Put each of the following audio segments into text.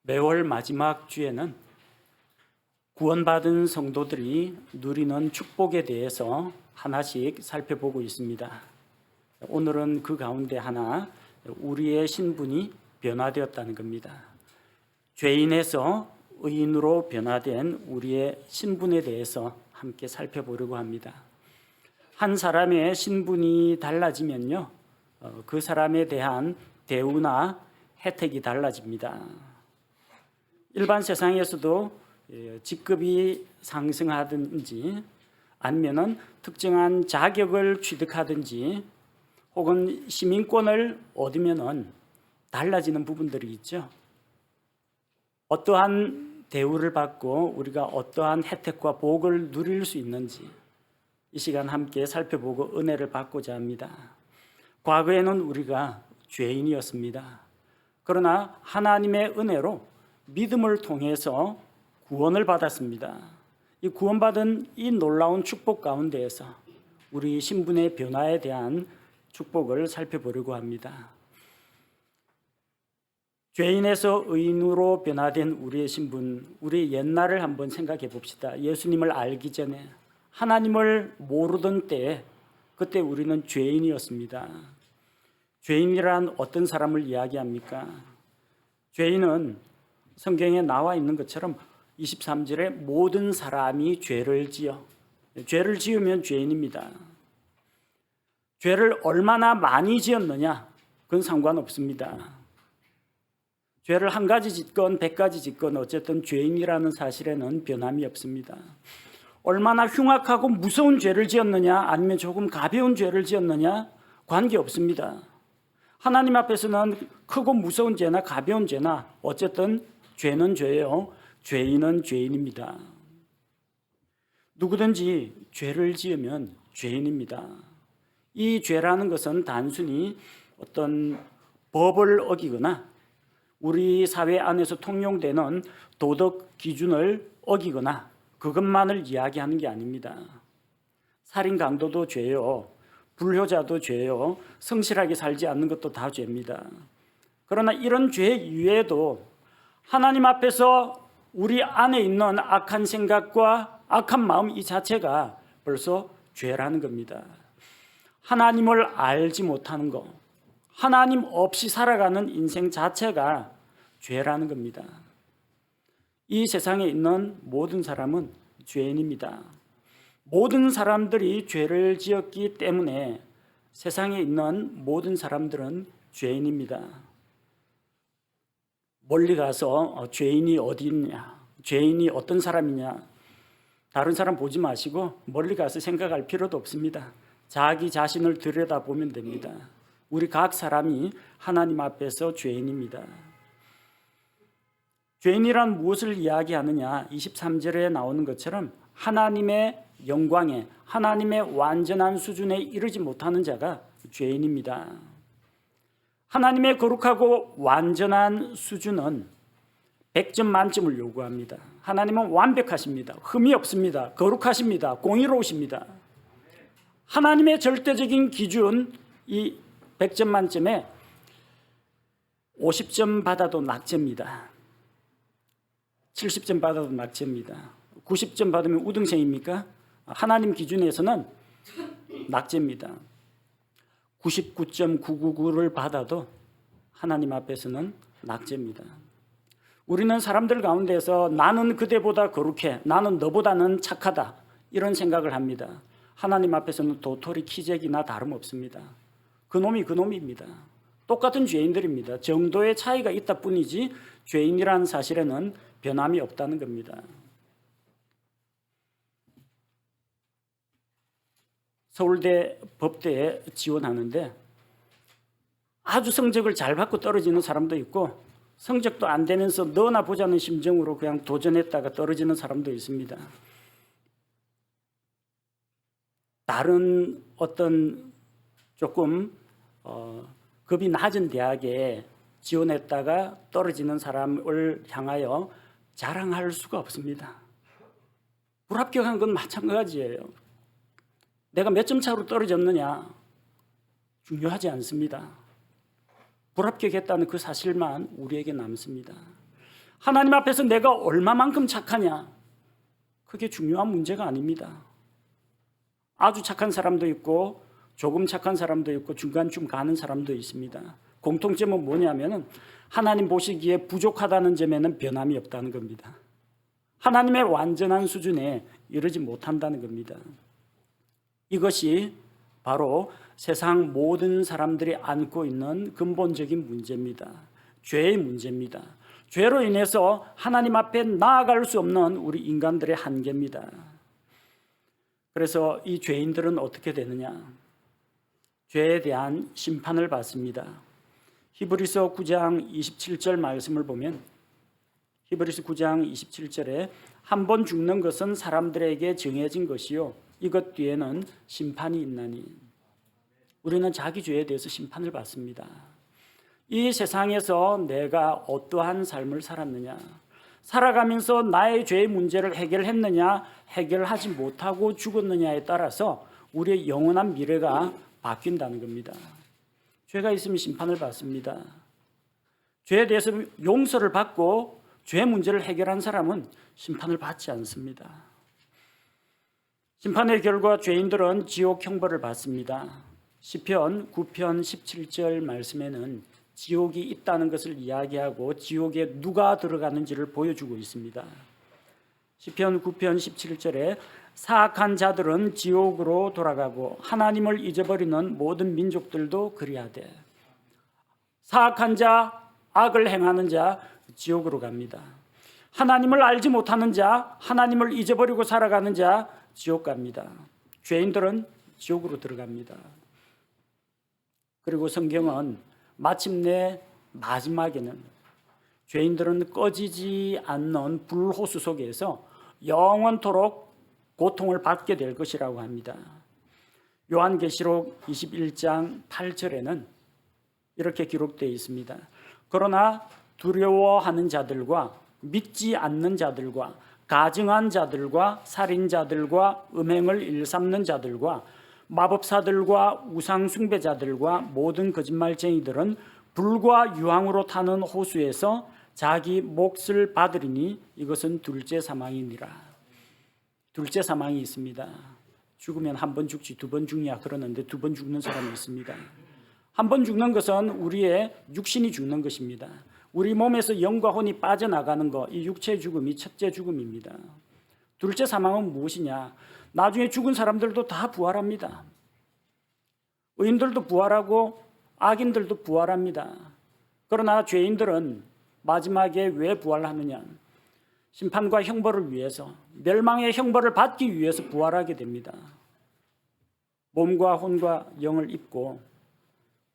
매월 마지막 주에는 구원받은 성도들이 누리는 축복에 대해서 하나씩 살펴보고 있습니다. 오늘은 그 가운데 하나, 우리의 신분이 변화되었다는 겁니다. 죄인에서 의인으로 변화된 우리의 신분에 대해서 함께 살펴보려고 합니다. 한 사람의 신분이 달라지면요, 그 사람에 대한 대우나 혜택이 달라집니다. 일반 세상에서도 직급이 상승하든지 아니면은 특정한 자격을 취득하든지 혹은 시민권을 얻으면은 달라지는 부분들이 있죠. 어떠한 대우를 받고 우리가 어떠한 혜택과 복을 누릴 수 있는지 이 시간 함께 살펴보고 은혜를 받고자 합니다. 과거에는 우리가 죄인이었습니다. 그러나 하나님의 은혜로 믿음을 통해서 구원을 받았습니다. 이 구원받은 이 놀라운 축복 가운데에서 우리 신분의 변화에 대한 축복을 살펴보려고 합니다. 죄인에서 의인으로 변화된 우리의 신분, 우리의 옛날을 한번 생각해 봅시다. 예수님을 알기 전에 하나님을 모르던 때에 그때 우리는 죄인이었습니다. 죄인이란 어떤 사람을 이야기합니까? 죄인은 성경에 나와 있는 것처럼 23절에 모든 사람이 죄를 지으면 죄인입니다. 죄를 얼마나 많이 지었느냐 그건 상관없습니다. 죄를 한 가지 짓건 100가지 짓건 어쨌든 죄인이라는 사실에는 변함이 없습니다. 얼마나 흉악하고 무서운 죄를 지었느냐 아니면 조금 가벼운 죄를 지었느냐 관계없습니다. 하나님 앞에서는 크고 무서운 죄나 가벼운 죄나 어쨌든 죄는 죄예요. 죄인은 죄인입니다. 누구든지 죄를 지으면 죄인입니다. 이 죄라는 것은 단순히 어떤 법을 어기거나 우리 사회 안에서 통용되는 도덕 기준을 어기거나 그것만을 이야기하는 게 아닙니다. 살인 강도도 죄요. 불효자도 죄요. 성실하게 살지 않는 것도 다 죄입니다. 그러나 이런 죄 이외에도 하나님 앞에서 우리 안에 있는 악한 생각과 악한 마음 이 자체가 벌써 죄라는 겁니다. 하나님을 알지 못하는 것, 하나님 없이 살아가는 인생 자체가 죄라는 겁니다. 이 세상에 있는 모든 사람은 죄인입니다. 모든 사람들이 죄를 지었기 때문에 세상에 있는 모든 사람들은 죄인입니다. 멀리 가서 죄인이 어디 있냐, 죄인이 어떤 사람이냐 다른 사람 보지 마시고 멀리 가서 생각할 필요도 없습니다. 자기 자신을 들여다보면 됩니다. 우리 각 사람이 하나님 앞에서 죄인입니다. 죄인이란 무엇을 이야기하느냐? 23절에 나오는 것처럼 하나님의 영광에 하나님의 완전한 수준에 이르지 못하는 자가 죄인입니다. 하나님의 거룩하고 완전한 수준은 100점 만점을 요구합니다. 하나님은 완벽하십니다. 흠이 없습니다. 거룩하십니다. 공의로우십니다. 하나님의 절대적인 기준 이 100점 만점에 50점 받아도 낙제입니다. 70점 받아도 낙제입니다. 90점 받으면 우등생입니까? 하나님 기준에서는 낙제입니다. 99.999를 받아도 하나님 앞에서는 낙제입니다. 우리는 사람들 가운데서 나는 그대보다 거룩해, 나는 너보다는 착하다 이런 생각을 합니다. 하나님 앞에서는 도토리 키재기나 다름없습니다. 그놈이 그놈입니다. 똑같은 죄인들입니다. 정도의 차이가 있다 뿐이지 죄인이라는 사실에는 변함이 없다는 겁니다. 서울대 법대에 지원하는데 아주 성적을 잘 받고 떨어지는 사람도 있고 성적도 안 되면서 너나 보자는 심정으로 그냥 도전했다가 떨어지는 사람도 있습니다. 다른 어떤 조금 급이 낮은 대학에 지원했다가 떨어지는 사람을 향하여 자랑할 수가 없습니다. 불합격한 건 마찬가지예요. 내가 몇 점 차로 떨어졌느냐 중요하지 않습니다. 불합격했다는 그 사실만 우리에게 남습니다. 하나님 앞에서 내가 얼마만큼 착하냐, 그게 중요한 문제가 아닙니다. 아주 착한 사람도 있고 조금 착한 사람도 있고 중간쯤 가는 사람도 있습니다. 공통점은 뭐냐면은 하나님 보시기에 부족하다는 점에는 변함이 없다는 겁니다. 하나님의 완전한 수준에 이르지 못한다는 겁니다. 이것이 바로 세상 모든 사람들이 안고 있는 근본적인 문제입니다. 죄의 문제입니다. 죄로 인해서 하나님 앞에 나아갈 수 없는 우리 인간들의 한계입니다. 그래서 이 죄인들은 어떻게 되느냐? 죄에 대한 심판을 받습니다. 히브리서 9장 27절 말씀을 보면 히브리서 9장 27절에 한 번 죽는 것은 사람들에게 정해진 것이요 이것 뒤에는 심판이 있나니. 우리는 자기 죄에 대해서 심판을 받습니다. 이 세상에서 내가 어떠한 삶을 살았느냐, 살아가면서 나의 죄의 문제를 해결했느냐, 해결하지 못하고 죽었느냐에 따라서 우리의 영원한 미래가 바뀐다는 겁니다. 죄가 있으면 심판을 받습니다. 죄에 대해서 용서를 받고 죄 문제를 해결한 사람은 심판을 받지 않습니다. 심판의 결과 죄인들은 지옥 형벌을 받습니다. 시편 9편 17절 말씀에는 지옥이 있다는 것을 이야기하고 지옥에 누가 들어가는지를 보여주고 있습니다. 시편 9편 17절에 사악한 자들은 지옥으로 돌아가고 하나님을 잊어버리는 모든 민족들도 그리하되. 사악한 자, 악을 행하는 자 지옥으로 갑니다. 하나님을 알지 못하는 자, 하나님을 잊어버리고 살아가는 자 지옥 갑니다. 죄인들은 지옥으로 들어갑니다. 그리고 성경은 마침내 마지막에는 죄인들은 꺼지지 않는 불호수 속에서 영원토록 고통을 받게 될 것이라고 합니다. 요한계시록 21장 8절에는 이렇게 기록되어 있습니다. 그러나 두려워하는 자들과 믿지 않는 자들과 가증한 자들과 살인자들과 음행을 일삼는 자들과 마법사들과 우상숭배자들과 모든 거짓말쟁이들은 불과 유황으로 타는 호수에서 자기 몫을 받으리니 이것은 둘째 사망이니라. 둘째 사망이 있습니다. 죽으면 한 번 죽지 두 번 죽냐 그러는데 두 번 죽는 사람이 있습니다. 한 번 죽는 것은 우리의 육신이 죽는 것입니다. 우리 몸에서 영과 혼이 빠져나가는 것, 이 육체의 죽음이 첫째 죽음입니다. 둘째 사망은 무엇이냐? 나중에 죽은 사람들도 다 부활합니다. 의인들도 부활하고 악인들도 부활합니다. 그러나 죄인들은 마지막에 왜 부활하느냐? 심판과 형벌을 위해서, 멸망의 형벌을 받기 위해서 부활하게 됩니다. 몸과 혼과 영을 입고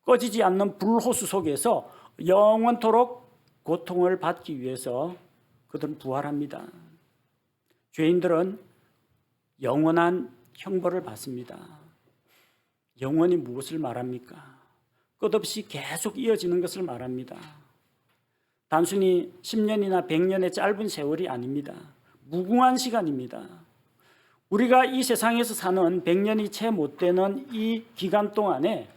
꺼지지 않는 불호수 속에서 영원토록 고통을 받기 위해서 그들은 부활합니다. 죄인들은 영원한 형벌을 받습니다. 영원이 무엇을 말합니까? 끝없이 계속 이어지는 것을 말합니다. 단순히 10년이나 100년의 짧은 세월이 아닙니다. 무궁한 시간입니다. 우리가 이 세상에서 사는 100년이 채 못 되는 이 기간 동안에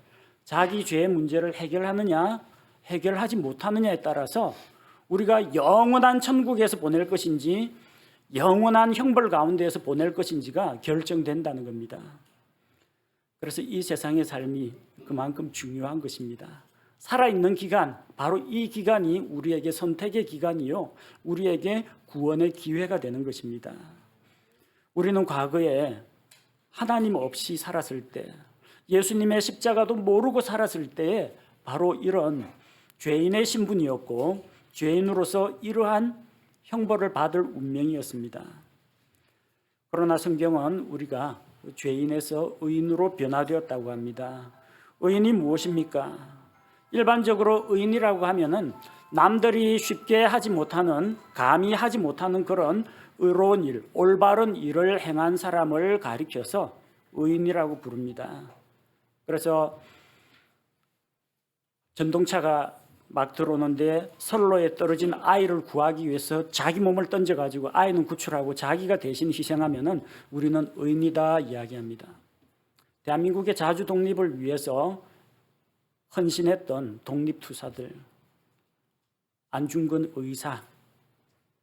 자기 죄의 문제를 해결하느냐, 해결하지 못하느냐에 따라서 우리가 영원한 천국에서 보낼 것인지 영원한 형벌 가운데에서 보낼 것인지가 결정된다는 겁니다. 그래서 이 세상의 삶이 그만큼 중요한 것입니다. 살아있는 기간, 바로 이 기간이 우리에게 선택의 기간이요, 우리에게 구원의 기회가 되는 것입니다. 우리는 과거에 하나님 없이 살았을 때, 예수님의 십자가도 모르고 살았을 때에 바로 이런 죄인의 신분이었고 죄인으로서 이러한 형벌을 받을 운명이었습니다. 그러나 성경은 우리가 죄인에서 의인으로 변화되었다고 합니다. 의인이 무엇입니까? 일반적으로 의인이라고 하면은 남들이 쉽게 하지 못하는, 감히 하지 못하는 그런 의로운 일, 올바른 일을 행한 사람을 가리켜서 의인이라고 부릅니다. 그래서 전동차가 막 들어오는데 선로에 떨어진 아이를 구하기 위해서 자기 몸을 던져가지고 아이는 구출하고 자기가 대신 희생하면은 우리는 의인이다 이야기합니다. 대한민국의 자주 독립을 위해서 헌신했던 독립투사들, 안중근 의사,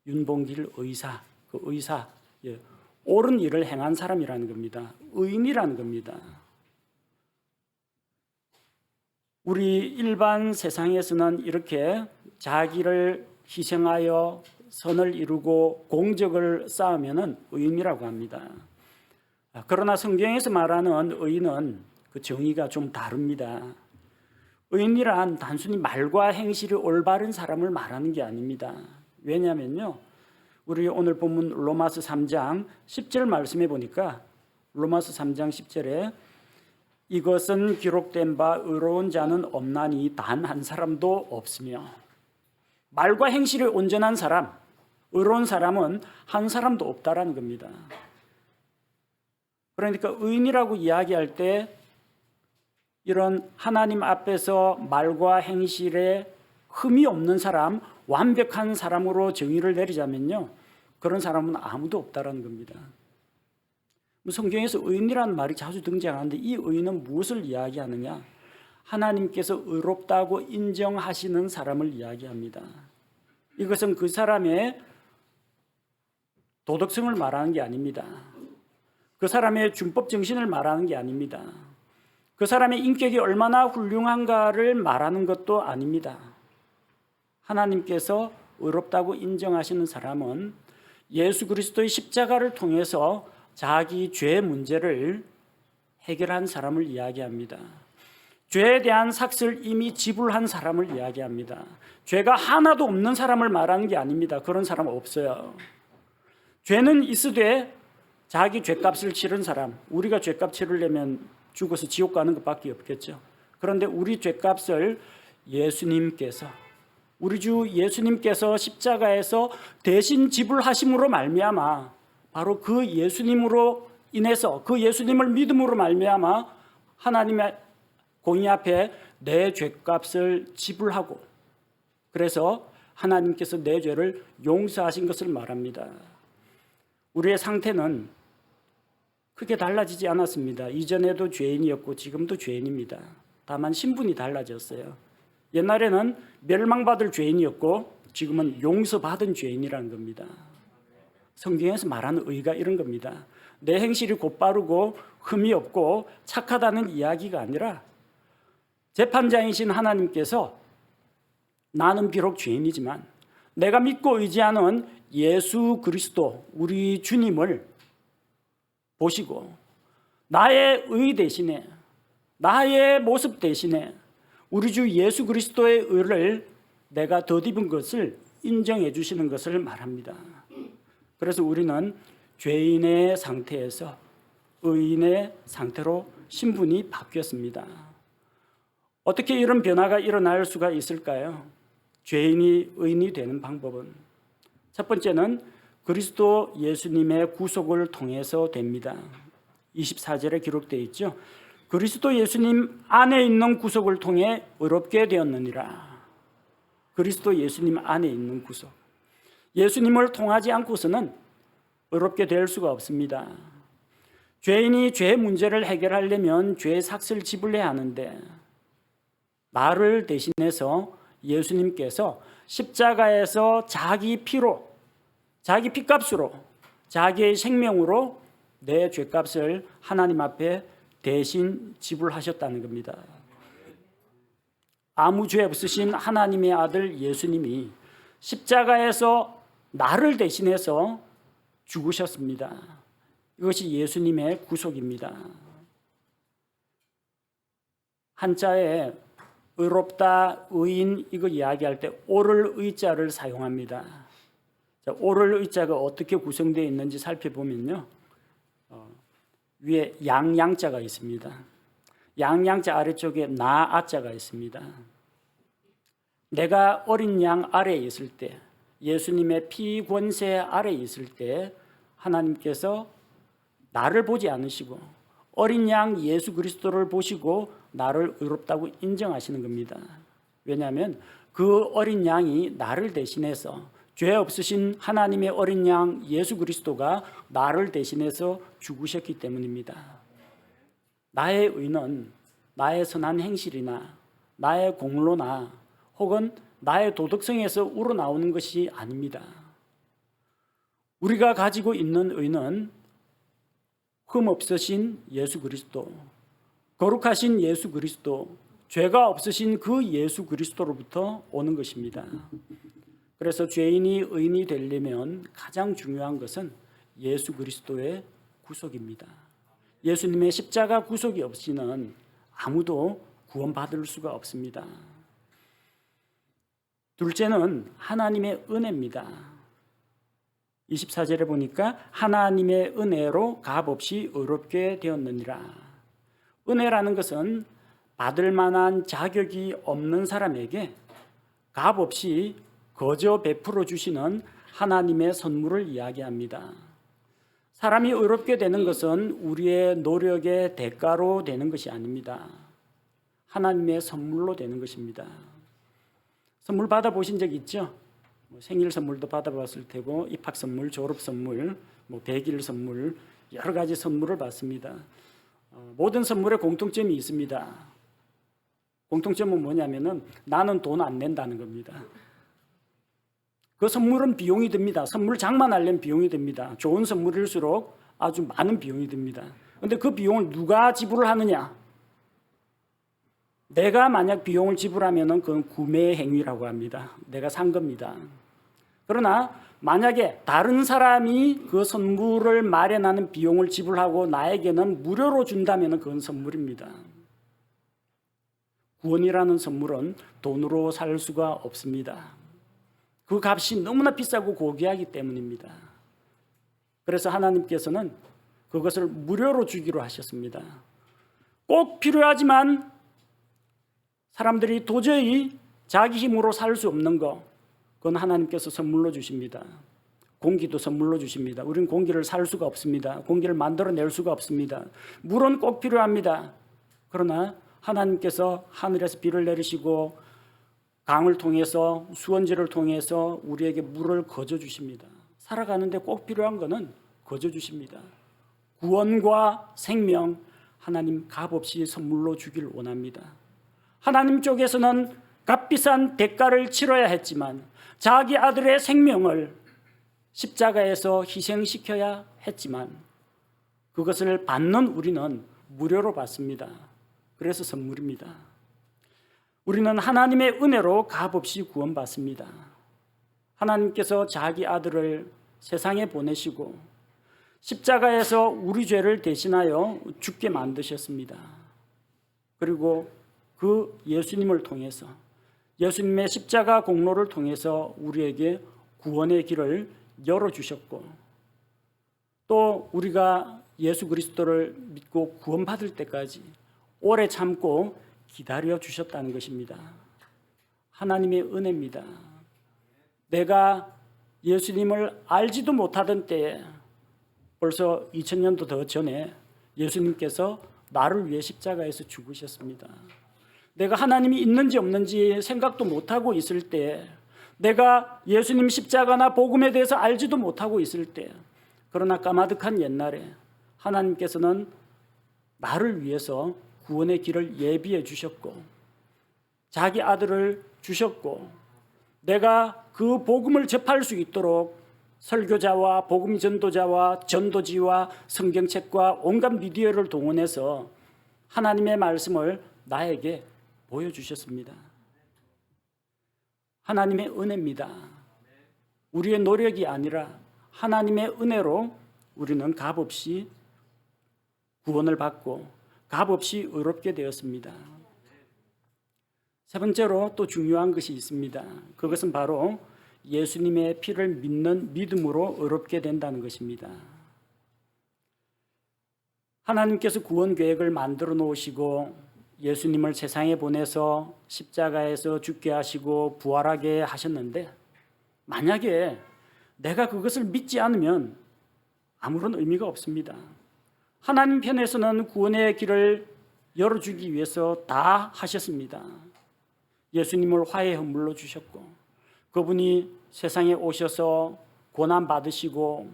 윤봉길 의사, 그 의사, 옳은 일을 행한 사람이라는 겁니다. 의인이라는 겁니다. 우리 일반 세상에서는 이렇게 자기를 희생하여 선을 이루고 공적을 쌓으면 의인이라고 합니다. 그러나 성경에서 말하는 의인은 그 정의가 좀 다릅니다. 의인이란 단순히 말과 행실이 올바른 사람을 말하는 게 아닙니다. 왜냐하면요, 우리 오늘 본문 로마서 3장 10절 말씀해 보니까 로마서 3장 10절에 이것은 기록된 바 의로운 자는 없나니 단 한 사람도 없으며, 말과 행실이 온전한 사람, 의로운 사람은 한 사람도 없다라는 겁니다. 그러니까 의인이라고 이야기할 때 이런 하나님 앞에서 말과 행실에 흠이 없는 사람, 완벽한 사람으로 정의를 내리자면요, 그런 사람은 아무도 없다라는 겁니다. 성경에서 의인이라는 말이 자주 등장하는데 이 의인은 무엇을 이야기하느냐? 하나님께서 의롭다고 인정하시는 사람을 이야기합니다. 이것은 그 사람의 도덕성을 말하는 게 아닙니다. 그 사람의 준법 정신을 말하는 게 아닙니다. 그 사람의 인격이 얼마나 훌륭한가를 말하는 것도 아닙니다. 하나님께서 의롭다고 인정하시는 사람은 예수 그리스도의 십자가를 통해서 자기 죄 문제를 해결한 사람을 이야기합니다. 죄에 대한 삭을 이미 지불한 사람을 이야기합니다. 죄가 하나도 없는 사람을 말하는 게 아닙니다. 그런 사람 없어요. 죄는 있으되 자기 죄값을 치른 사람, 우리가 죄값 치르려면 죽어서 지옥 가는 것밖에 없겠죠. 그런데 우리 죄값을 예수님께서, 우리 주 예수님께서 십자가에서 대신 지불하심으로 말미암아, 바로 그 예수님으로 인해서, 그 예수님을 믿음으로 말미암아 하나님의 공의 앞에 내 죄값을 지불하고, 그래서 하나님께서 내 죄를 용서하신 것을 말합니다. 우리의 상태는 크게 달라지지 않았습니다. 이전에도 죄인이었고 지금도 죄인입니다. 다만 신분이 달라졌어요. 옛날에는 멸망받을 죄인이었고 지금은 용서받은 죄인이라는 겁니다. 성경에서 말하는 의가 이런 겁니다. 내 행실이 곧바르고 흠이 없고 착하다는 이야기가 아니라 재판장이신 하나님께서 나는 비록 죄인이지만 내가 믿고 의지하는 예수 그리스도, 우리 주님을 보시고 나의 의 대신에, 나의 모습 대신에 우리 주 예수 그리스도의 의를 내가 덧입은 것을 인정해 주시는 것을 말합니다. 그래서 우리는 죄인의 상태에서 의인의 상태로 신분이 바뀌었습니다. 어떻게 이런 변화가 일어날 수가 있을까요? 죄인이 의인이 되는 방법은 첫 번째는 그리스도 예수님의 구속을 통해서 됩니다. 24절에 기록되어 있죠. 그리스도 예수님 안에 있는 구속을 통해 의롭게 되었느니라. 그리스도 예수님 안에 있는 구속. 예수님을 통하지 않고서는 의롭게 될 수가 없습니다. 죄인이 죄 문제를 해결하려면 죄의 삭을 지불해야 하는데 나를 대신해서 예수님께서 십자가에서 자기 피로, 자기 피값으로, 자기의 생명으로 내 죄값을 하나님 앞에 대신 지불하셨다는 겁니다. 아무 죄 없으신 하나님의 아들 예수님이 십자가에서 나를 대신해서 죽으셨습니다. 이것이 예수님의 구속입니다. 한자에 의롭다, 의인 이거 이야기할 때 오를 의자를 사용합니다. 자, 오를 의자가 어떻게 구성되어 있는지 살펴보면요, 위에 양양자가 있습니다. 양양자 아래쪽에 나아자가 있습니다. 내가 어린 양 아래에 있을 때, 예수님의 피 권세 아래에 있을 때 하나님께서 나를 보지 않으시고 어린 양 예수 그리스도를 보시고 나를 의롭다고 인정하시는 겁니다. 왜냐하면 그 어린 양이 나를 대신해서, 죄 없으신 하나님의 어린 양 예수 그리스도가 나를 대신해서 죽으셨기 때문입니다. 나의 의는 나의 선한 행실이나 나의 공로나 혹은 나의 도덕성에서 우러나오는 것이 아닙니다. 우리가 가지고 있는 의는 흠 없으신 예수 그리스도, 거룩하신 예수 그리스도, 죄가 없으신 그 예수 그리스도로부터 오는 것입니다. 그래서 죄인이 의인이 되려면 가장 중요한 것은 예수 그리스도의 구속입니다. 예수님의 십자가 구속이 없이는 아무도 구원받을 수가 없습니다. 둘째는 하나님의 은혜입니다. 24절에 보니까 하나님의 은혜로 값없이 의롭게 되었느니라. 은혜라는 것은 받을 만한 자격이 없는 사람에게 값없이 거저 베풀어 주시는 하나님의 선물을 이야기합니다. 사람이 의롭게 되는 것은 우리의 노력의 대가로 되는 것이 아닙니다. 하나님의 선물로 되는 것입니다. 선물 받아보신 적 있죠? 생일 선물도 받아봤을 테고 입학 선물, 졸업 선물, 100일 선물, 여러 가지 선물을 받습니다. 모든 선물에 공통점이 있습니다. 공통점은 뭐냐면은 나는 돈 안 낸다는 겁니다. 그 선물은 비용이 듭니다. 선물 장만하려면 비용이 듭니다. 좋은 선물일수록 아주 많은 비용이 듭니다. 그런데 그 비용을 누가 지불을 하느냐? 내가 만약 비용을 지불하면 그건 구매 행위라고 합니다. 내가 산 겁니다. 그러나 만약에 다른 사람이 그 선물을 마련하는 비용을 지불하고 나에게는 무료로 준다면 그건 선물입니다. 구원이라는 선물은 돈으로 살 수가 없습니다. 그 값이 너무나 비싸고 고귀하기 때문입니다. 그래서 하나님께서는 그것을 무료로 주기로 하셨습니다. 꼭 필요하지만 사람들이 도저히 자기 힘으로 살 수 없는 거, 그건 하나님께서 선물로 주십니다. 공기도 선물로 주십니다. 우리는 공기를 살 수가 없습니다. 공기를 만들어낼 수가 없습니다. 물은 꼭 필요합니다. 그러나 하나님께서 하늘에서 비를 내리시고 강을 통해서 수원지를 통해서 우리에게 물을 거저 주십니다. 살아가는데 꼭 필요한 것은 거저 주십니다. 구원과 생명 하나님 값없이 선물로 주길 원합니다. 하나님 쪽에서는 값비싼 대가를 치러야 했지만 자기 아들의 생명을 십자가에서 희생시켜야 했지만 그것을 받는 우리는 무료로 받습니다. 그래서 선물입니다. 우리는 하나님의 은혜로 값없이 구원받습니다. 하나님께서 자기 아들을 세상에 보내시고 십자가에서 우리 죄를 대신하여 죽게 만드셨습니다. 그리고 그 예수님을 통해서 예수님의 십자가 공로를 통해서 우리에게 구원의 길을 열어주셨고 또 우리가 예수 그리스도를 믿고 구원받을 때까지 오래 참고 기다려 주셨다는 것입니다. 하나님의 은혜입니다. 내가 예수님을 알지도 못하던 때에 벌써 2000년도 더 전에 예수님께서 나를 위해 십자가에서 죽으셨습니다. 내가 하나님이 있는지 없는지 생각도 못하고 있을 때, 내가 예수님 십자가나 복음에 대해서 알지도 못하고 있을 때, 그러나 까마득한 옛날에 하나님께서는 나를 위해서 구원의 길을 예비해 주셨고 자기 아들을 주셨고 내가 그 복음을 접할 수 있도록 설교자와 복음 전도자와 전도지와 성경책과 온갖 미디어를 동원해서 하나님의 말씀을 나에게 보여주셨습니다. 하나님의 은혜입니다. 우리의 노력이 아니라 하나님의 은혜로 우리는 값없이 구원을 받고 값없이 의롭게 되었습니다. 세 번째로 또 중요한 것이 있습니다. 그것은 바로 예수님의 피를 믿는 믿음으로 의롭게 된다는 것입니다. 하나님께서 구원 계획을 만들어 놓으시고 예수님을 세상에 보내서 십자가에서 죽게 하시고 부활하게 하셨는데 만약에 내가 그것을 믿지 않으면 아무런 의미가 없습니다. 하나님 편에서는 구원의 길을 열어주기 위해서 다 하셨습니다. 예수님을 화해 헌물로 주셨고 그분이 세상에 오셔서 고난 받으시고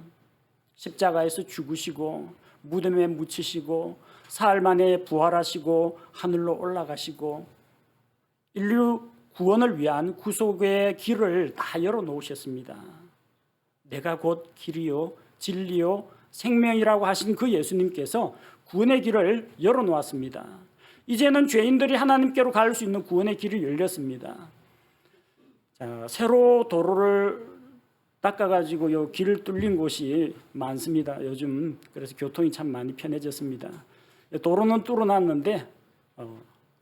십자가에서 죽으시고 무덤에 묻히시고 사흘 만에 부활하시고 하늘로 올라가시고 인류 구원을 위한 구속의 길을 다 열어놓으셨습니다. 내가 곧 길이요 진리요 생명이라고 하신 그 예수님께서 구원의 길을 열어놓았습니다. 이제는 죄인들이 하나님께로 갈 수 있는 구원의 길이 열렸습니다. 자, 새로 도로를 닦아가지고 요 길을 뚫린 곳이 많습니다. 요즘 그래서 교통이 참 많이 편해졌습니다. 도로는 뚫어놨는데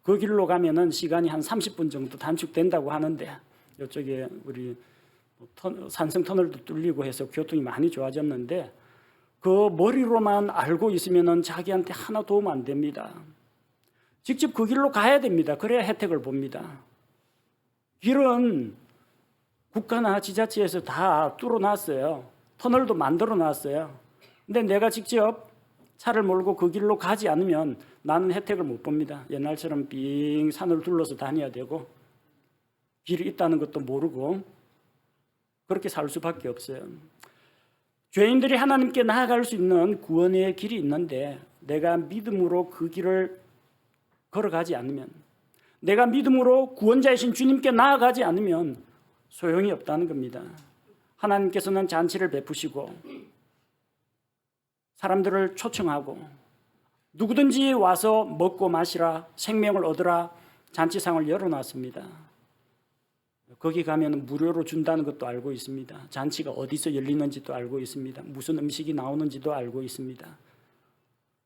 그 길로 가면은 시간이 한 30분 정도 단축된다고 하는데 이쪽에 우리 산성 터널도 뚫리고 해서 교통이 많이 좋아졌는데 그 머리로만 알고 있으면은 자기한테 하나 도움 안 됩니다. 직접 그 길로 가야 됩니다. 그래야 혜택을 봅니다. 길은 국가나 지자체에서 다 뚫어놨어요. 터널도 만들어놨어요. 근데 내가 직접 차를 몰고 그 길로 가지 않으면 나는 혜택을 못 봅니다. 옛날처럼 빙 산을 둘러서 다녀야 되고 길이 있다는 것도 모르고 그렇게 살 수밖에 없어요. 죄인들이 하나님께 나아갈 수 있는 구원의 길이 있는데 내가 믿음으로 그 길을 걸어가지 않으면, 내가 믿음으로 구원자이신 주님께 나아가지 않으면 소용이 없다는 겁니다. 하나님께서는 잔치를 베푸시고 사람들을 초청하고 누구든지 와서 먹고 마시라, 생명을 얻으라 잔치상을 열어놨습니다. 거기 가면 무료로 준다는 것도 알고 있습니다. 잔치가 어디서 열리는지도 알고 있습니다. 무슨 음식이 나오는지도 알고 있습니다.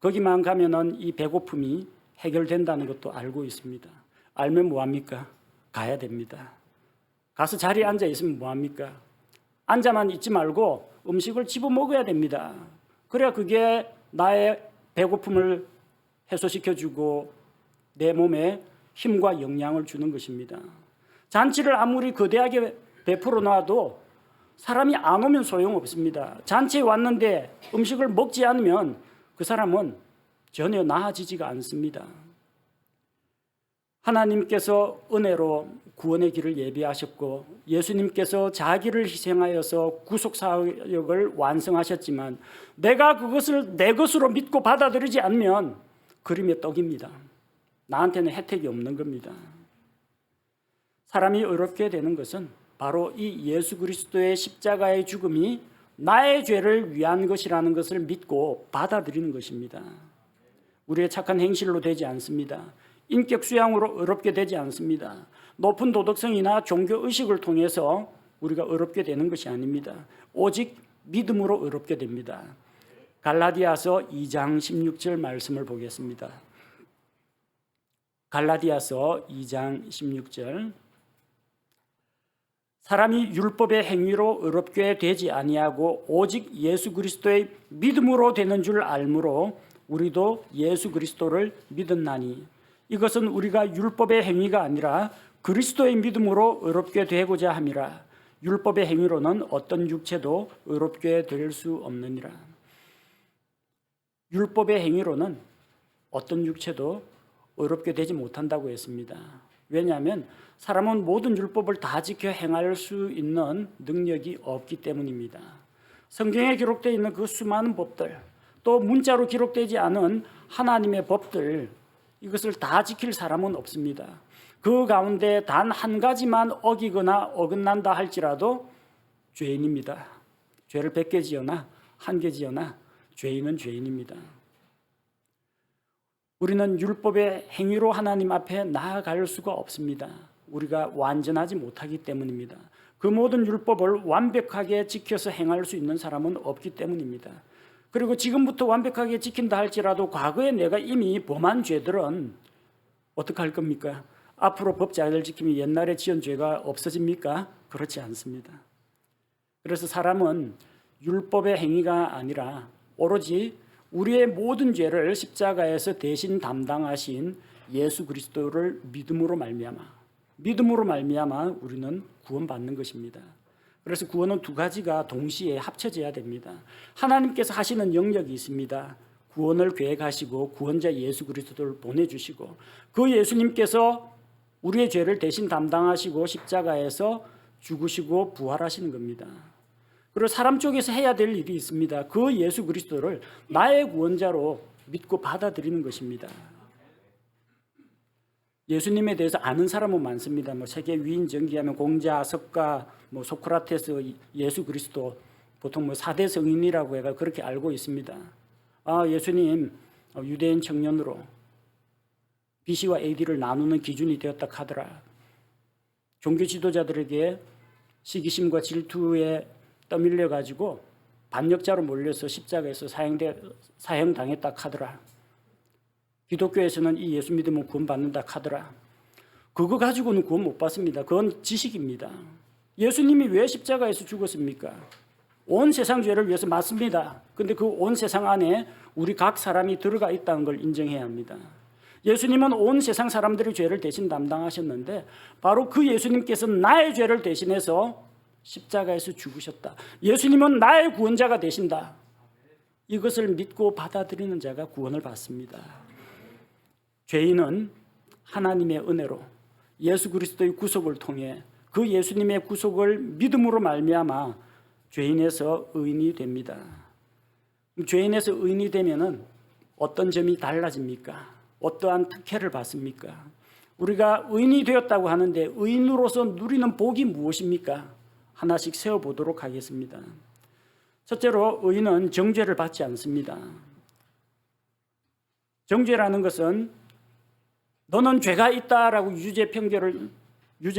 거기만 가면은 이 배고픔이 해결된다는 것도 알고 있습니다. 알면 뭐합니까? 가야 됩니다. 가서 자리에 앉아 있으면 뭐합니까? 앉아만 있지 말고 음식을 집어 먹어야 됩니다. 그래야 그게 나의 배고픔을 해소시켜주고 내 몸에 힘과 영양을 주는 것입니다. 잔치를 아무리 거대하게 베풀어 놔도 사람이 안 오면 소용없습니다. 잔치에 왔는데 음식을 먹지 않으면 그 사람은 전혀 나아지지가 않습니다. 하나님께서 은혜로 구원의 길을 예비하셨고 예수님께서 자기를 희생하여서 구속사역을 완성하셨지만 내가 그것을 내 것으로 믿고 받아들이지 않으면 그림의 떡입니다. 나한테는 혜택이 없는 겁니다. 사람이 어렵게 되는 것은 바로 이 예수 그리스도의 십자가의 죽음이 나의 죄를 위한 것이라는 것을 믿고 받아들이는 것입니다. 우리의 착한 행실로 되지 않습니다. 인격 수양으로 어렵게 되지 않습니다. 높은 도덕성이나 종교의식을 통해서 우리가 어렵게 되는 것이 아닙니다. 오직 믿음으로 어렵게 됩니다. 갈라디아서 2장 16절 말씀을 보겠습니다. 갈라디아서 2장 16절 사람이 율법의 행위로 어렵게 되지 아니하고 오직 예수 그리스도의 믿음으로 되는 줄 알므로 우리도 예수 그리스도를 믿었나니 이것은 우리가 율법의 행위가 아니라 그리스도의 믿음으로 의롭게 되고자 함이라. 율법의 행위로는 어떤 육체도 의롭게 될 수 없느니라. 율법의 행위로는 어떤 육체도 의롭게 되지 못한다고 했습니다. 왜냐하면 사람은 모든 율법을 다 지켜 행할 수 있는 능력이 없기 때문입니다. 성경에 기록되어 있는 그 수많은 법들, 또 문자로 기록되지 않은 하나님의 법들, 이것을 다 지킬 사람은 없습니다. 그 가운데 단 한 가지만 어기거나 어긋난다 할지라도 죄인입니다. 죄를 100개 지어나 1개 지어나 죄인은 죄인입니다. 우리는 율법의 행위로 하나님 앞에 나아갈 수가 없습니다. 우리가 완전하지 못하기 때문입니다. 그 모든 율법을 완벽하게 지켜서 행할 수 있는 사람은 없기 때문입니다. 그리고 지금부터 완벽하게 지킨다 할지라도 과거에 내가 이미 범한 죄들은 어떻게 할 겁니까? 앞으로 법 잘 지키면 옛날에 지은 죄가 없어집니까? 그렇지 않습니다. 그래서 사람은 율법의 행위가 아니라 오로지 우리의 모든 죄를 십자가에서 대신 담당하신 예수 그리스도를 믿음으로 말미암아 우리는 구원받는 것입니다. 그래서 구원은 두 가지가 동시에 합쳐져야 됩니다. 하나님께서 하시는 영역이 있습니다. 구원을 계획하시고 구원자 예수 그리스도를 보내주시고 그 예수님께서 우리의 죄를 대신 담당하시고 십자가에서 죽으시고 부활하시는 겁니다. 그리고 사람 쪽에서 해야 될 일이 있습니다. 그 예수 그리스도를 나의 구원자로 믿고 받아들이는 것입니다. 예수님에 대해서 아는 사람은 많습니다. 세계 위인 전기하면 공자, 석가, 소크라테스, 예수 그리스도 보통 4대 성인이라고 해가 그렇게 알고 있습니다. 예수님 유대인 청년으로 BC와 AD를 나누는 기준이 되었다 하더라. 종교 지도자들에게 시기심과 질투에 떠밀려 가지고 반역자로 몰려서 십자가에서 사형당했다 하더라. 기독교에서는 이 예수 믿으면 구원받는다 하더라. 그거 가지고는 구원 못 받습니다. 그건 지식입니다. 예수님이 왜 십자가에서 죽었습니까? 온 세상 죄를 위해서 맞습니다. 근데 그 온 세상 안에 우리 각 사람이 들어가 있다는 걸 인정해야 합니다. 예수님은 온 세상 사람들의 죄를 대신 담당하셨는데 바로 그 예수님께서 나의 죄를 대신해서 십자가에서 죽으셨다. 예수님은 나의 구원자가 되신다. 이것을 믿고 받아들이는 자가 구원을 받습니다. 죄인은 하나님의 은혜로 예수 그리스도의 구속을 통해 그 예수님의 구속을 믿음으로 말미암아 죄인에서 의인이 됩니다. 죄인에서 의인이 되면은 어떤 점이 달라집니까? 어떠한 특혜를 받습니까? 우리가 의인이 되었다고 하는데 의인으로서 누리는 복이 무엇입니까? 하나씩 세어보도록 하겠습니다. 첫째로 의인은 정죄를 받지 않습니다. 정죄라는 것은 너는 죄가 있다라고 유죄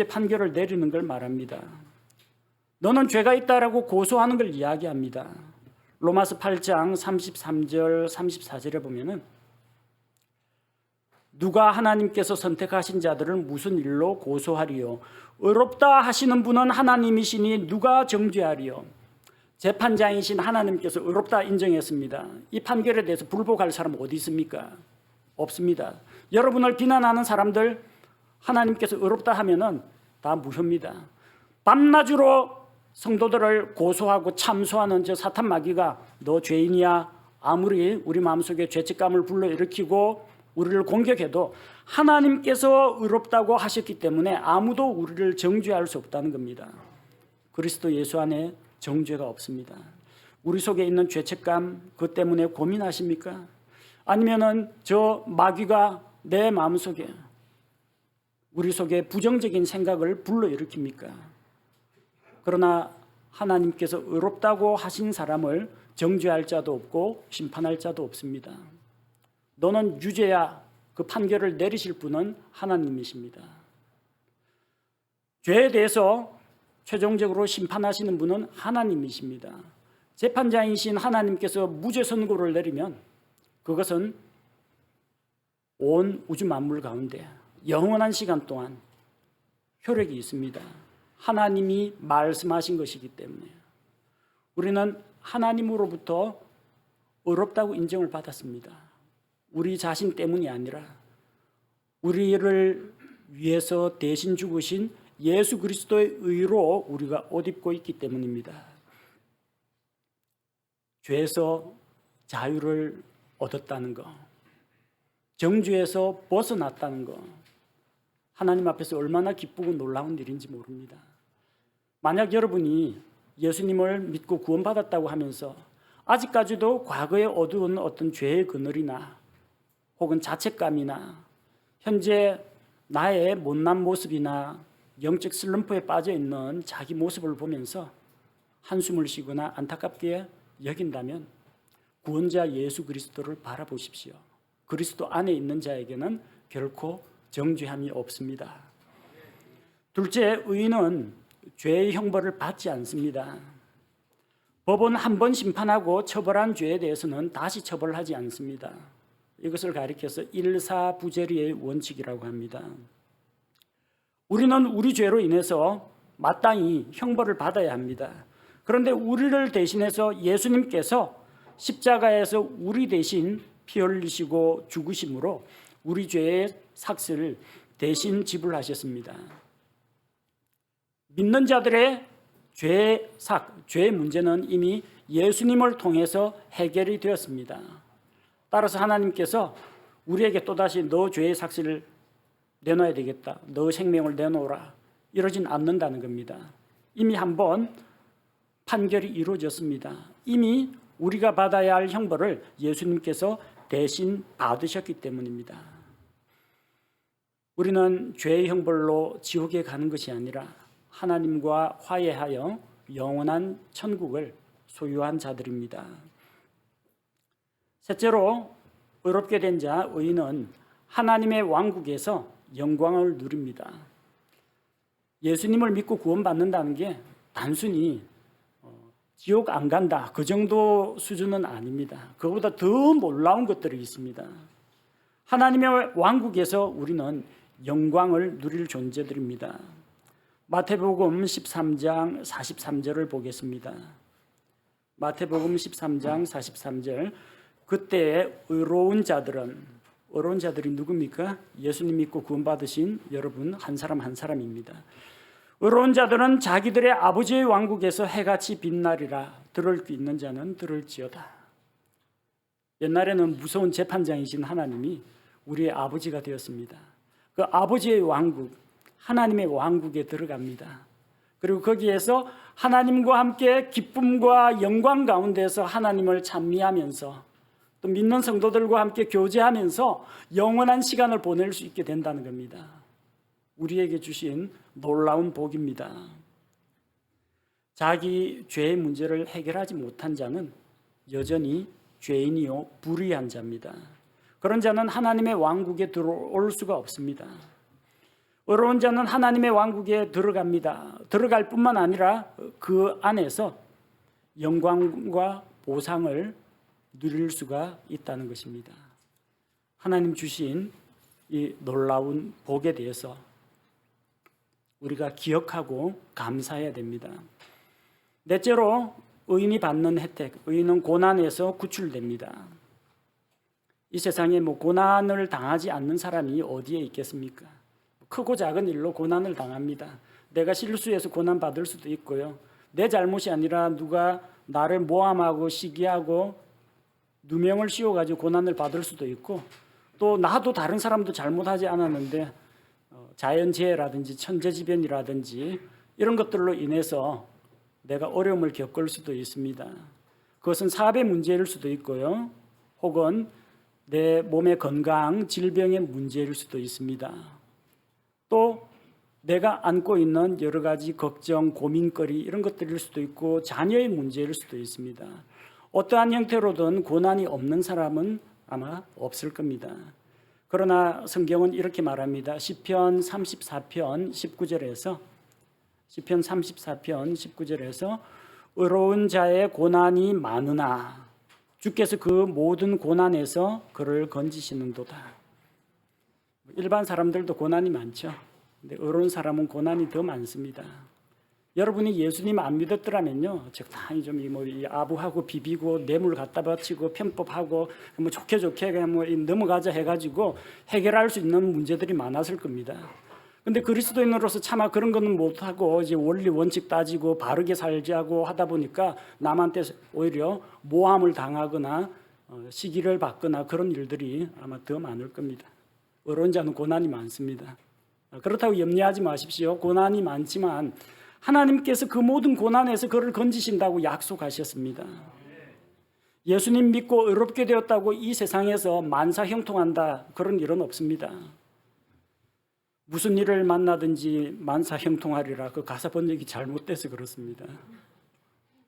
판결을 내리는 걸 말합니다. 너는 죄가 있다라고 고소하는 걸 이야기합니다. 로마서 8장 33절 34절에 보면은 누가 하나님께서 선택하신 자들을 무슨 일로 고소하리요? 의롭다 하시는 분은 하나님이시니 누가 정죄하리요? 재판장이신 하나님께서 의롭다 인정했습니다. 이 판결에 대해서 불복할 사람 어디 있습니까? 없습니다. 여러분을 비난하는 사람들 하나님께서 의롭다 하면은 다 무효입니다. 밤낮으로 성도들을 고소하고 참소하는 저 사탄 마귀가 너 죄인이야 아무리 우리 마음속에 죄책감을 불러일으키고 우리를 공격해도 하나님께서 의롭다고 하셨기 때문에 아무도 우리를 정죄할 수 없다는 겁니다. 그리스도 예수 안에 정죄가 없습니다. 우리 속에 있는 죄책감 그것 때문에 고민하십니까? 아니면은 저 마귀가 내 마음속에 우리 속에 부정적인 생각을 불러일으킵니까? 그러나 하나님께서 의롭다고 하신 사람을 정죄할 자도 없고 심판할 자도 없습니다. 너는 유죄야 그 판결을 내리실 분은 하나님이십니다. 죄에 대해서 최종적으로 심판하시는 분은 하나님이십니다. 재판장이신 하나님께서 무죄 선고를 내리면 그것은 온 우주 만물 가운데 영원한 시간 동안 효력이 있습니다. 하나님이 말씀하신 것이기 때문에 우리는 하나님으로부터 의롭다고 인정을 받았습니다. 우리 자신 때문이 아니라 우리를 위해서 대신 죽으신 예수 그리스도의 의로 우리가 옷 입고 있기 때문입니다. 죄에서 자유를 얻었다는 것, 정죄에서 벗어났다는 것, 하나님 앞에서 얼마나 기쁘고 놀라운 일인지 모릅니다. 만약 여러분이 예수님을 믿고 구원받았다고 하면서 아직까지도 과거에 어두운 어떤 죄의 그늘이나 혹은 자책감이나 현재 나의 못난 모습이나 영적 슬럼프에 빠져 있는 자기 모습을 보면서 한숨을 쉬거나 안타깝게 여긴다면 구원자 예수 그리스도를 바라보십시오. 그리스도 안에 있는 자에게는 결코 정죄함이 없습니다. 둘째, 의인은 죄의 형벌을 받지 않습니다. 법은 한 번 심판하고 처벌한 죄에 대해서는 다시 처벌하지 않습니다. 이것을 가리켜서 일사부재리의 원칙이라고 합니다. 우리는 우리 죄로 인해서 마땅히 형벌을 받아야 합니다. 그런데 우리를 대신해서 예수님께서 십자가에서 우리 대신 피 흘리시고 죽으심으로 우리 죄의 삭을 대신 지불하셨습니다. 믿는 자들의 죄의 문제는 이미 예수님을 통해서 해결이 되었습니다. 따라서 하나님께서 우리에게 또다시 너 죄의 삭을 내놔야 되겠다, 너 생명을 내놓으라 이러진 않는다는 겁니다. 이미 한번 판결이 이루어졌습니다. 이미 우리가 받아야 할 형벌을 예수님께서 대신 받으셨기 때문입니다. 우리는 죄의 형벌로 지옥에 가는 것이 아니라 하나님과 화해하여 영원한 천국을 소유한 자들입니다. 셋째로 의롭게 된 자, 의인은 하나님의 왕국에서 영광을 누립니다. 예수님을 믿고 구원받는다는 게 단순히 지옥 안 간다 그 정도 수준은 아닙니다. 그보다 더 놀라운 것들이 있습니다. 하나님의 왕국에서 우리는 영광을 누릴 존재들입니다. 마태복음 13장 43절을 보겠습니다. 마태복음 13장 43절. 그때 의로운 자들이 누굽니까? 예수님 믿고 구원받으신 여러분 한 사람 한 사람입니다. 의로운 자들은 자기들의 아버지의 왕국에서 해같이 빛나리라. 들을 수 있는 자는 들을지어다. 옛날에는 무서운 재판장이신 하나님이 우리의 아버지가 되었습니다. 그 아버지의 왕국, 하나님의 왕국에 들어갑니다. 그리고 거기에서 하나님과 함께 기쁨과 영광 가운데서 하나님을 찬미하면서 또 믿는 성도들과 함께 교제하면서 영원한 시간을 보낼 수 있게 된다는 겁니다. 우리에게 주신 놀라운 복입니다. 자기 죄의 문제를 해결하지 못한 자는 여전히 죄인이요 불의한 자입니다. 그런 자는 하나님의 왕국에 들어올 수가 없습니다. 의로운 자는 하나님의 왕국에 들어갑니다. 들어갈 뿐만 아니라 그 안에서 영광과 보상을 누릴 수가 있다는 것입니다. 하나님 주신 이 놀라운 복에 대해서 우리가 기억하고 감사해야 됩니다. 넷째로 의인이 받는 혜택, 의인은 고난에서 구출됩니다. 이 세상에 고난을 당하지 않는 사람이 어디에 있겠습니까? 크고 작은 일로 고난을 당합니다. 내가 실수해서 고난 받을 수도 있고요. 내 잘못이 아니라 누가 나를 모함하고 시기하고 누명을 씌워가지고 고난을 받을 수도 있고, 또 나도 다른 사람도 잘못하지 않았는데 자연재해라든지 천재지변이라든지 이런 것들로 인해서 내가 어려움을 겪을 수도 있습니다. 그것은 사업의 문제일 수도 있고요. 혹은 내 몸의 건강, 질병의 문제일 수도 있습니다. 또 내가 안고 있는 여러 가지 걱정, 고민거리 이런 것들일 수도 있고 자녀의 문제일 수도 있습니다. 어떠한 형태로든 고난이 없는 사람은 아마 없을 겁니다. 그러나 성경은 이렇게 말합니다. 시편 34편 19절에서 의로운 자의 고난이 많으나 주께서 그 모든 고난에서 그를 건지시는도다. 일반 사람들도 고난이 많죠. 근데 의로운 사람은 고난이 더 많습니다. 여러분이 예수님 안 믿었더라면요, 적당히 좀 아부하고 비비고 뇌물 갖다 바치고 편법하고 좋게 그냥 넘어가자 해가지고 해결할 수 있는 문제들이 많았을 겁니다. 근데 그리스도인으로서 차마 그런 거는 못하고 이제 원리 원칙 따지고 바르게 살자고 하다 보니까 남한테 오히려 모함을 당하거나 시기를 받거나 그런 일들이 아마 더 많을 겁니다. 의로운 자는 고난이 많습니다. 그렇다고 염려하지 마십시오. 고난이 많지만 하나님께서 그 모든 고난에서 그를 건지신다고 약속하셨습니다. 예수님 믿고 의롭게 되었다고 이 세상에서 만사형통한다 그런 일은 없습니다. 무슨 일을 만나든지 만사형통하리라 그 가사 번역이 잘못돼서 그렇습니다.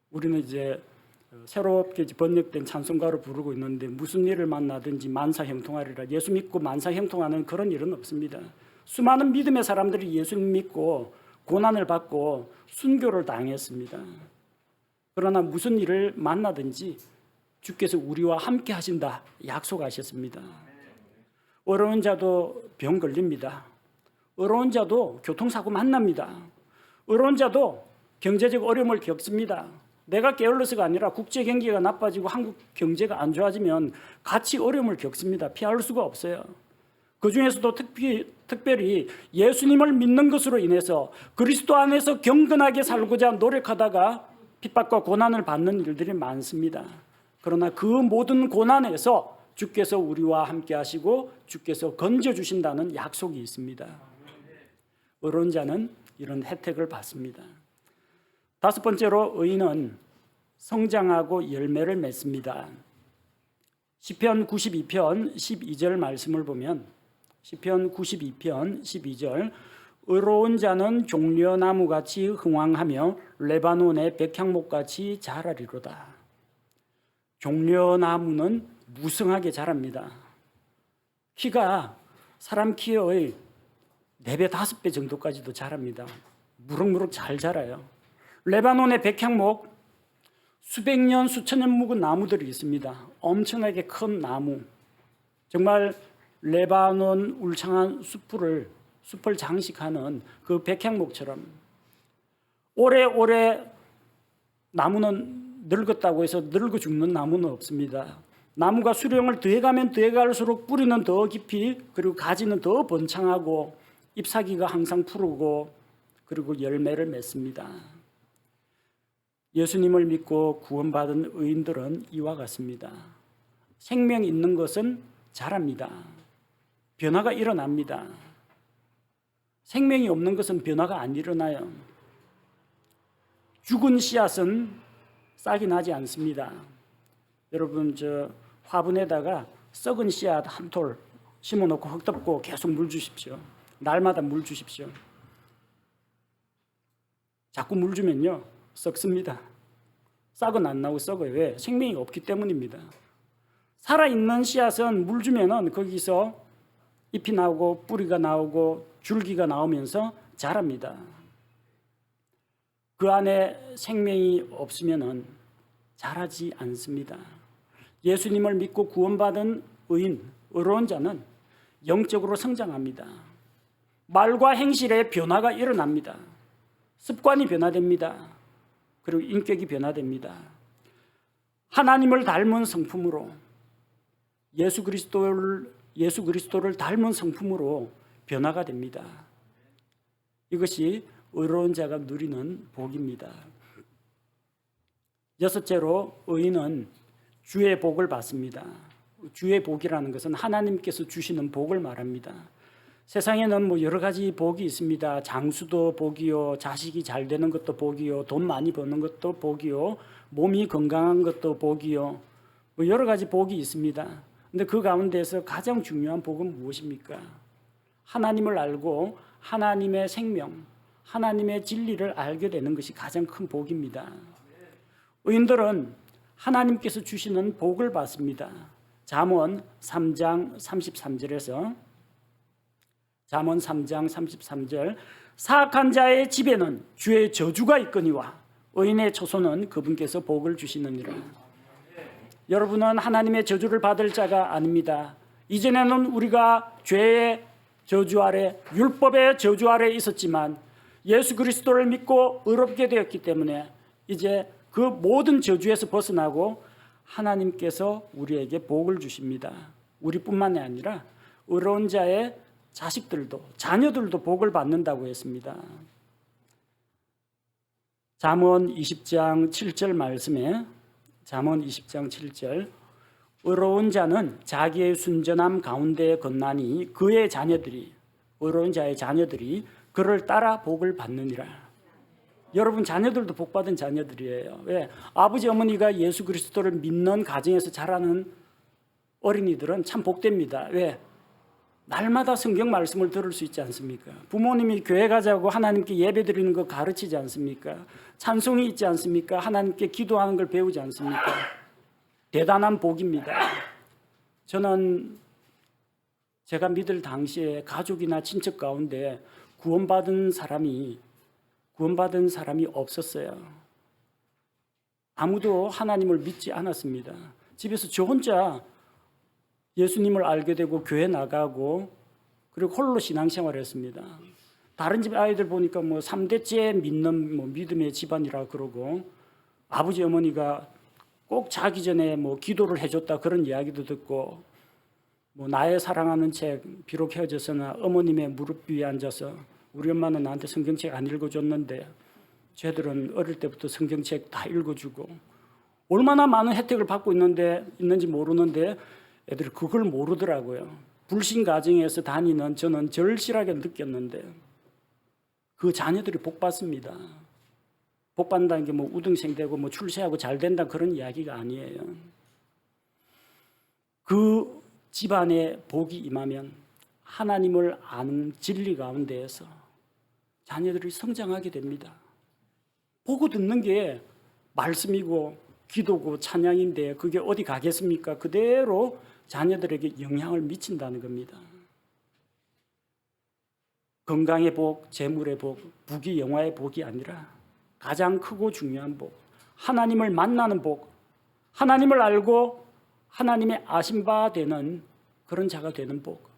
우리는 이제 새롭게 번역된 찬송가로 부르고 있는데 무슨 일을 만나든지 만사형통하리라. 예수 믿고 만사형통하는 그런 일은 없습니다. 수많은 믿음의 사람들이 예수님 믿고 고난을 받고 순교를 당했습니다. 그러나 무슨 일을 만나든지 주께서 우리와 함께 하신다 약속하셨습니다. 어려운 자도 병 걸립니다. 어려운 자도 교통사고 만납니다. 어려운 자도 경제적 어려움을 겪습니다. 내가 게을러서가 아니라 국제 경기가 나빠지고 한국 경제가 안 좋아지면 같이 어려움을 겪습니다. 피할 수가 없어요. 그 중에서도 특별히 예수님을 믿는 것으로 인해서 그리스도 안에서 경건하게 살고자 노력하다가 핍박과 고난을 받는 일들이 많습니다. 그러나 그 모든 고난에서 주께서 우리와 함께 하시고 주께서 건져주신다는 약속이 있습니다. 의로운 자는 이런 혜택을 받습니다. 다섯 번째로 의인은 성장하고 열매를 맺습니다. 시편 92편 12절 말씀을 보면 시편 92편 12절 의로운 자는 종려나무같이 흥황하며 레바논의 백향목같이 자라리로다. 종려나무는 무성하게 자랍니다. 키가 사람 키의 4배, 5배 정도까지도 자랍니다. 무럭무럭 잘 자라요. 레바논의 백향목, 수백 년, 수천 년 묵은 나무들이 있습니다. 엄청나게 큰 나무. 정말 레바논 울창한 숲을 장식하는 그 백향목처럼 오래오래 나무는 늙었다고 해서 늙어 죽는 나무는 없습니다. 나무가 수령을 더해가면 더해갈수록 뿌리는 더 깊이, 그리고 가지는 더 번창하고 잎사귀가 항상 푸르고 그리고 열매를 맺습니다. 예수님을 믿고 구원받은 의인들은 이와 같습니다. 생명 있는 것은 자랍니다. 변화가 일어납니다. 생명이 없는 것은 변화가 안 일어나요. 죽은 씨앗은 싹이 나지 않습니다. 여러분, 저 화분에다가 썩은 씨앗 한 톨 심어놓고 흙 덮고 계속 물 주십시오. 날마다 물 주십시오. 자꾸 물 주면요 썩습니다. 싹은 안 나고 썩어요. 왜? 생명이 없기 때문입니다. 살아있는 씨앗은 물 주면은 거기서 잎이 나오고 뿌리가 나오고 줄기가 나오면서 자랍니다. 그 안에 생명이 없으면은 자라지 않습니다. 예수님을 믿고 구원받은 의인, 의로운 자는 영적으로 성장합니다. 말과 행실에 변화가 일어납니다. 습관이 변화됩니다. 그리고 인격이 변화됩니다. 하나님을 닮은 성품으로 예수 그리스도를 닮은 성품으로 변화가 됩니다. 이것이 의로운 자가 누리는 복입니다. 여섯째로 의인은 주의 복을 받습니다. 주의 복이라는 것은 하나님께서 주시는 복을 말합니다. 세상에는 뭐 여러 가지 복이 있습니다. 장수도 복이요, 자식이 잘 되는 것도 복이요, 돈 많이 버는 것도 복이요, 몸이 건강한 것도 복이요, 뭐 여러 가지 복이 있습니다. 근데 그 가운데서 가장 중요한 복은 무엇입니까? 하나님을 알고 하나님의 생명, 하나님의 진리를 알게 되는 것이 가장 큰 복입니다. 의인들은 하나님께서 주시는 복을 받습니다. 잠언 3장 33절에서 잠언 3장 33절 사악한 자의 집에는 주의 저주가 있거니와 의인의 초소는 그분께서 복을 주시느니라. 여러분은 하나님의 저주를 받을 자가 아닙니다. 이전에는 우리가 죄의 저주 아래, 율법의 저주 아래 있었지만 예수 그리스도를 믿고 의롭게 되었기 때문에 이제 그 모든 저주에서 벗어나고 하나님께서 우리에게 복을 주십니다. 우리뿐만이 아니라 의로운 자의 자식들도, 자녀들도 복을 받는다고 했습니다. 잠언 20장 7절 말씀에 잠언 20장 7절 의로운 자는 자기의 순전함 가운데 건나니 그의 자녀들이, 의로운 자의 자녀들이 그를 따라 복을 받느니라. 여러분 자녀들도 복받은 자녀들이에요. 왜? 아버지 어머니가 예수 그리스도를 믿는 가정에서 자라는 어린이들은 참 복됩니다. 왜? 날마다 성경 말씀을 들을 수 있지 않습니까? 부모님이 교회 가자고 하나님께 예배 드리는 거 가르치지 않습니까? 찬송이 있지 않습니까? 하나님께 기도하는 걸 배우지 않습니까? 대단한 복입니다. 저는 제가 믿을 당시에 가족이나 친척 가운데 구원받은 사람이 없었어요. 아무도 하나님을 믿지 않았습니다. 집에서 저 혼자 예수님을 알게 되고 교회 나가고 그리고 홀로 신앙생활을 했습니다. 다른 집 아이들 보니까 뭐 3대째 믿는 뭐 믿음의 집안이라 그러고 아버지 어머니가 꼭 자기 전에 뭐 기도를 해줬다 그런 이야기도 듣고 뭐 나의 사랑하는 책 비록 헤어져서나 어머님의 무릎 위에 앉아서 우리 엄마는 나한테 성경책 안 읽어줬는데 쟤들은 어릴 때부터 성경책 다 읽어주고 얼마나 많은 혜택을 받고 있는지 모르는데 애들이 그걸 모르더라고요. 불신 가정에서 다니는 저는 절실하게 느꼈는데 그 자녀들이 복 받습니다. 복 받는다는 게 뭐 우등생 되고 뭐 출세하고 잘 된다 그런 이야기가 아니에요. 그 집안에 복이 임하면 하나님을 아는 진리 가운데에서 자녀들이 성장하게 됩니다. 보고 듣는 게 말씀이고 기도고 찬양인데 그게 어디 가겠습니까? 그대로 자녀들에게 영향을 미친다는 겁니다. 건강의 복, 재물의 복, 부귀 영화의 복이 아니라 가장 크고 중요한 복, 하나님을 만나는 복, 하나님을 알고 하나님의 아신 바 되는 그런 자가 되는 복,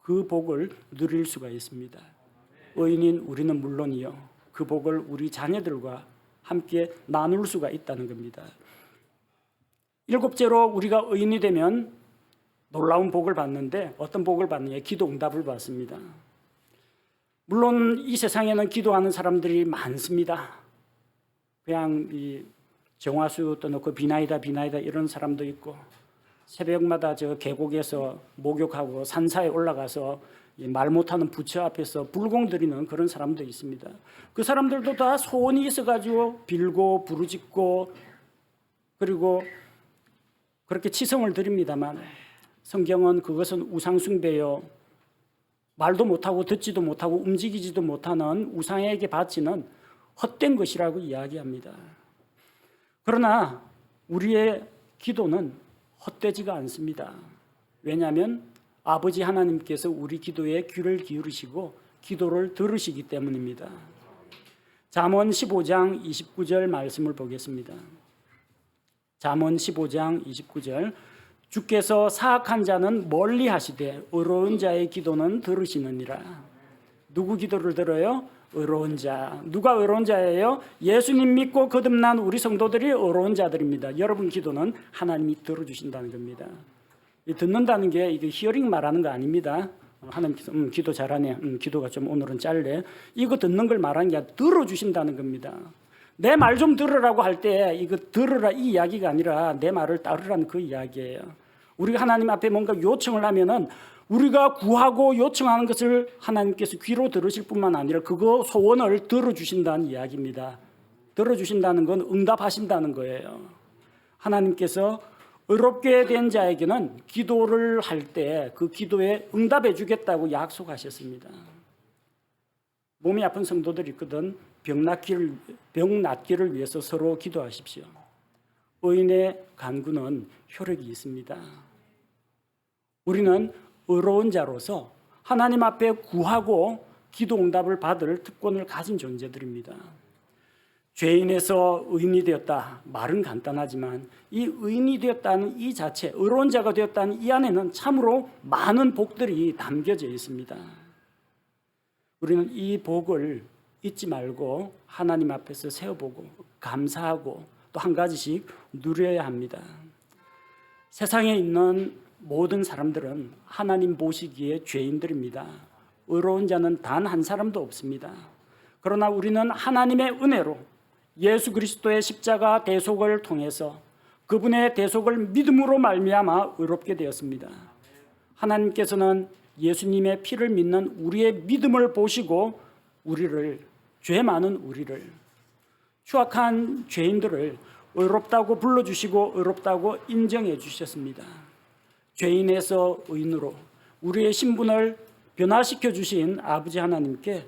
그 복을 누릴 수가 있습니다. 의인인 우리는 물론이요, 그 복을 우리 자녀들과 함께 나눌 수가 있다는 겁니다. 일곱째로 우리가 의인이 되면 놀라운 복을 받는데, 어떤 복을 받느냐? 기도 응답을 받습니다. 물론 이 세상에는 기도하는 사람들이 많습니다. 그냥 이 정화수 떠놓고 비나이다 이런 사람도 있고, 새벽마다 저 계곡에서 목욕하고 산사에 올라가서 말 못하는 부처 앞에서 불공 드리는 그런 사람도 있습니다. 그 사람들도 다 소원이 있어가지고 빌고 부르짖고 그리고 그렇게 치성을 드립니다만, 성경은 그것은 우상숭배요, 말도 못하고 듣지도 못하고 움직이지도 못하는 우상에게 바치는 헛된 것이라고 이야기합니다. 그러나 우리의 기도는 헛되지가 않습니다. 왜냐하면 아버지 하나님께서 우리 기도에 귀를 기울이시고 기도를 들으시기 때문입니다. 잠언 15장 29절 말씀을 보겠습니다. 잠언 15장 29절, 주께서 사악한 자는 멀리 하시되 의로운 자의 기도는 들으시느니라. 누구 기도를 들어요? 의로운 자. 누가 의로운 자예요? 예수님 믿고 거듭난 우리 성도들이 의로운 자들입니다. 여러분 기도는 하나님이 들어주신다는 겁니다. 듣는다는 게 이게 히어링 말하는 거 아닙니다. 하나님께서 기도 잘하네, 기도가 좀 오늘은 짧네, 이거 듣는 걸 말하는 게 아니라 들어주신다는 겁니다. 내 말 좀 들으라고 할 때 이거 들으라 이 이야기가 아니라 내 말을 따르라는 그 이야기예요. 우리가 하나님 앞에 뭔가 요청을 하면은 우리가 구하고 요청하는 것을 하나님께서 귀로 들으실 뿐만 아니라 그거 소원을 들어주신다는 이야기입니다. 들어주신다는 건 응답하신다는 거예요. 하나님께서 의롭게 된 자에게는 기도를 할 때 그 기도에 응답해 주겠다고 약속하셨습니다. 몸이 아픈 성도들이 있거든. 병 낫기를 위해서 서로 기도하십시오. 의인의 간구는 효력이 있습니다. 우리는 의로운 자로서 하나님 앞에 구하고 기도 응답을 받을 특권을 가진 존재들입니다. 죄인에서 의인이 되었다, 말은 간단하지만 이 의인이 되었다는 이 자체, 의로운 자가 되었다는 이 안에는 참으로 많은 복들이 담겨져 있습니다. 우리는 이 복을 잊지 말고 하나님 앞에서 세워보고 감사하고 또 한 가지씩 누려야 합니다. 세상에 있는 모든 사람들은 하나님 보시기에 죄인들입니다. 의로운 자는 단 한 사람도 없습니다. 그러나 우리는 하나님의 은혜로 예수 그리스도의 십자가 대속을 통해서 그분의 대속을 믿음으로 말미암아 의롭게 되었습니다. 하나님께서는 예수님의 피를 믿는 우리의 믿음을 보시고 우리를, 죄 많은 우리를, 추악한 죄인들을 의롭다고 불러주시고 의롭다고 인정해 주셨습니다. 죄인에서 의인으로 우리의 신분을 변화시켜 주신 아버지 하나님께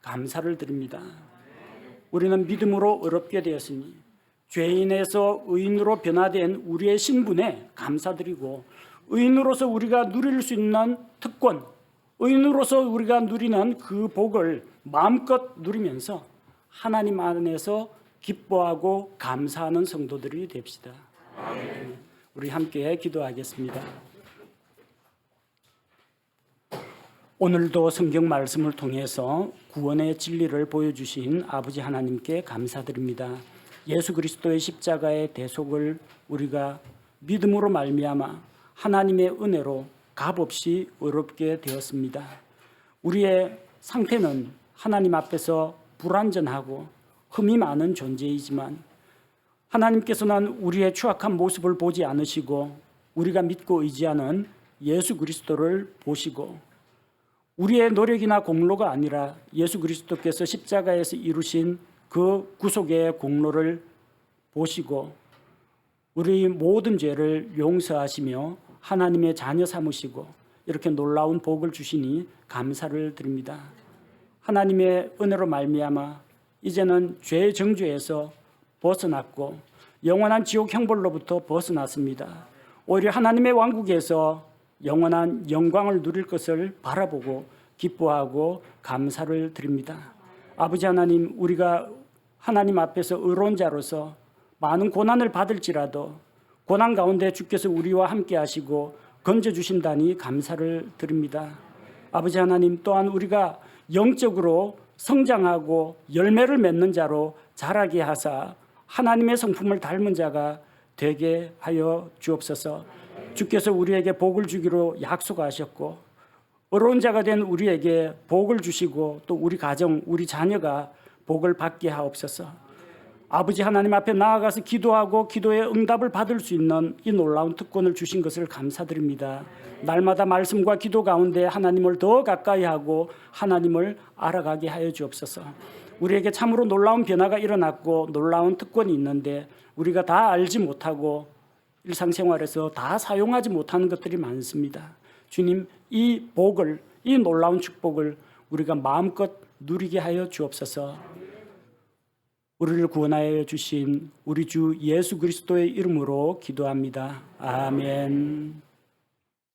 감사를 드립니다. 우리는 믿음으로 의롭게 되었으니 죄인에서 의인으로 변화된 우리의 신분에 감사드리고, 의인으로서 우리가 누릴 수 있는 특권, 의인으로서 우리가 누리는 그 복을 마음껏 누리면서 하나님 안에서 기뻐하고 감사하는 성도들이 됩시다. 우리 함께 기도하겠습니다. 오늘도 성경 말씀을 통해서 구원의 진리를 보여주신 아버지 하나님께 감사드립니다. 예수 그리스도의 십자가의 대속을 우리가 믿음으로 말미암아 하나님의 은혜로 값없이 의롭게 되었습니다. 우리의 상태는 하나님 앞에서 불완전하고 흠이 많은 존재이지만 하나님께서는 우리의 추악한 모습을 보지 않으시고 우리가 믿고 의지하는 예수 그리스도를 보시고 우리의 노력이나 공로가 아니라 예수 그리스도께서 십자가에서 이루신 그 구속의 공로를 보시고 우리 모든 죄를 용서하시며 하나님의 자녀 삼으시고 이렇게 놀라운 복을 주시니 감사를 드립니다. 하나님의 은혜로 말미암아 이제는 죄의 정죄에서 벗어났고 영원한 지옥 형벌로부터 벗어났습니다. 오히려 하나님의 왕국에서 영원한 영광을 누릴 것을 바라보고 기뻐하고 감사를 드립니다. 아버지 하나님, 우리가 하나님 앞에서 의로운 자로서 많은 고난을 받을지라도 고난 가운데 주께서 우리와 함께 하시고 건져주신다니 감사를 드립니다. 아버지 하나님, 또한 우리가 영적으로 성장하고 열매를 맺는 자로 자라게 하사 하나님의 성품을 닮은 자가 되게 하여 주옵소서. 주께서 우리에게 복을 주기로 약속하셨고 의로운 자가 된 우리에게 복을 주시고 또 우리 가정, 우리 자녀가 복을 받게 하옵소서. 아버지 하나님 앞에 나아가서 기도하고 기도의 응답을 받을 수 있는 이 놀라운 특권을 주신 것을 감사드립니다. 날마다 말씀과 기도 가운데 하나님을 더 가까이 하고 하나님을 알아가게 하여 주옵소서. 우리에게 참으로 놀라운 변화가 일어났고 놀라운 특권이 있는데 우리가 다 알지 못하고 일상생활에서 다 사용하지 못하는 것들이 많습니다. 주님, 이 복을, 이 놀라운 축복을 우리가 마음껏 누리게 하여 주옵소서. 우리를 구원하여 주신 우리 주 예수 그리스도의 이름으로 기도합니다. 아멘.